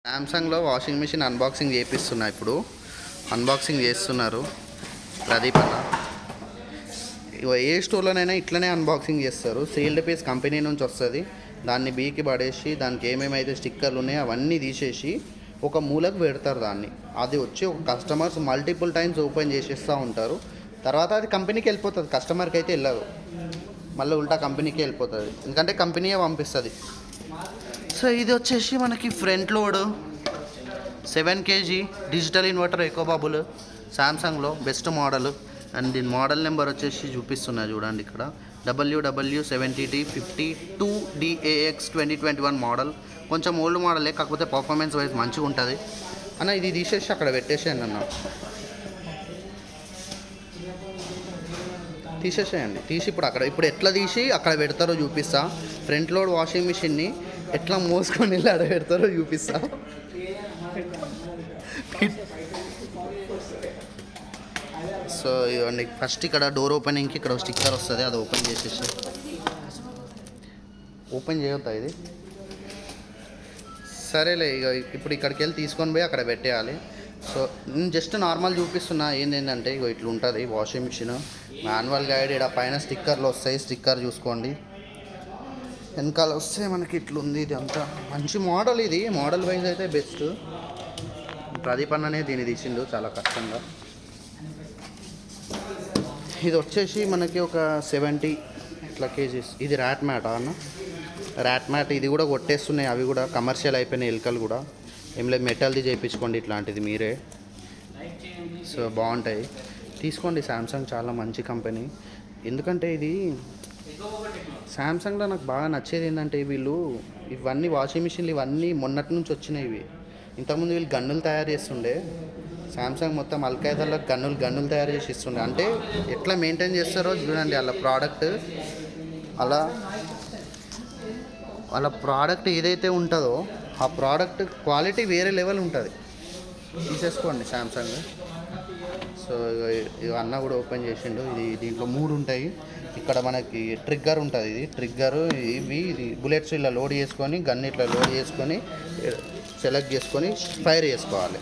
శాంసంగ్లో washing machine unboxing చేపిస్తున్నా. ఇప్పుడు unboxing చేస్తున్నారు ప్రదీప్ అన్న. ఏ స్టోర్లోనైనా ఇట్లనే అన్బాక్సింగ్ చేస్తారు. సీల్డ్ పీస్ కంపెనీ నుంచి వస్తుంది. దాన్ని బీకి పడేసి దానికి ఏమేమైతే స్టిక్కర్లు ఉన్నాయో అవన్నీ తీసేసి ఒక మూలకు పెడతారు దాన్ని. అది వచ్చి ఒక కస్టమర్స్ మల్టిపుల్ టైమ్స్ ఓపెన్ చేసేస్తూ ఉంటారు. తర్వాత అది కంపెనీకి వెళ్ళిపోతుంది, కస్టమర్కి అయితే వెళ్ళదు. మళ్ళీ ఉల్టా కంపెనీకి వెళ్ళిపోతుంది, ఎందుకంటే కంపెనీయే పంపిస్తుంది. సో ఇది వచ్చేసి మనకి front load 7 kg digital inverter ecobubble శాంసంగ్లో బెస్ట్ మోడల్. అండ్ దీని మోడల్ నెంబర్ వచ్చేసి చూపిస్తున్నా చూడండి ఇక్కడ, WW70T52DAX 2021 మోడల్. కొంచెం ఓల్డ్ మోడలే, కాకపోతే పర్ఫార్మెన్స్ వైజ్ మంచిగా ఉంటుంది అన్న. ఇది తీసేసి అక్కడ పెట్టేసేయండి అన్న, తీసేసేయండి. తీసి ఇప్పుడు ఎట్లా తీసి అక్కడ పెడతారో చూపిస్తా. ఫ్రంట్ లోడ్ వాషింగ్ మిషన్ని ఎట్లా మోసుకొని వెళ్ళి అక్కడ పెడతారో చూపిస్తా. సో ఇవ్వండి, ఫస్ట్ ఇక్కడ డోర్ ఓపెనింగ్కి ఇక్కడ స్టిక్కర్ వస్తుంది, అది ఓపెన్ చేసేసి. ఓపెన్ చేయొద్దా ఇది? సరేలే, ఇక ఇప్పుడు ఇక్కడికి వెళ్ళి తీసుకొని పోయి అక్కడ పెట్టేయాలి. సో నేను జస్ట్ నార్మల్ చూపిస్తున్నా. ఏంటంటే ఇగో ఇట్లా ఉంటుంది వాషింగ్ మిషన్. మాన్యువల్ గైడ్ ఇక్కడ పైన స్టిక్కర్లు వస్తాయి, స్టిక్కర్ చూసుకోండి. వెనకాల వస్తే మనకి ఇట్లుంది. ఇది అంతా మంచి మోడల్, ఇది మోడల్ వైజ్ అయితే బెస్ట్. ప్రదీప్ అన్ననే దీన్ని తీసిండు చాలా కష్టంగా. ఇది వచ్చేసి మనకి ఒక 70 ఇట్లా కేజీస్. ఇది ర్యాట్ మ్యాట్ అన్న, ర్యాట్ మ్యాట్. ఇది కూడా కొట్టేస్తున్నాయి, అవి కూడా కమర్షియల్ అయిపోయినాయి ఎలుకలు కూడా. ఏం లేదు, మెటల్ది చేయించుకోండి ఇట్లాంటిది మీరే. సో బాగుంటాయి, తీసుకోండి. శాంసంగ్ చాలా మంచి కంపెనీ. ఎందుకంటే ఇది శాంసంగ్లో నాకు బాగా నచ్చేది ఏంటంటే, వీళ్ళు ఇవన్నీ వాషింగ్ మిషన్లు ఇవన్నీ మొన్నటి నుంచి వచ్చినాయి. ఇవి ఇంతకుముందు వీళ్ళు గన్నులు తయారు చేస్తుండే. శాంసంగ్ మొత్తం అల్ఖైదాలో గన్నులు తయారు చేసి ఇస్తుండే. అంటే ఎట్లా మెయింటైన్ చేస్తారో చూడండి వాళ్ళ ప్రోడక్ట్. వాళ్ళ ప్రోడక్ట్ ఏదైతే ఉంటుందో ఆ ప్రోడక్ట్ క్వాలిటీ వేరే లెవెల్ ఉంటుంది. తీసేసుకోండి శాంసంగ్. సో ఇవి అన్న కూడా ఓపెన్ చేసిండు. ఇది దీంట్లో 3 ఉంటాయి. ఇక్కడ మనకి ట్రిగ్గర్ ఉంటుంది. ఇది ట్రిగ్గరు. ఇది బుల్లెట్స్ ఇలా లోడ్ చేసుకొని, గన్ ఇట్లా లోడ్ చేసుకొని సెలెక్ట్ చేసుకొని ఫైర్ చేసుకోవాలి.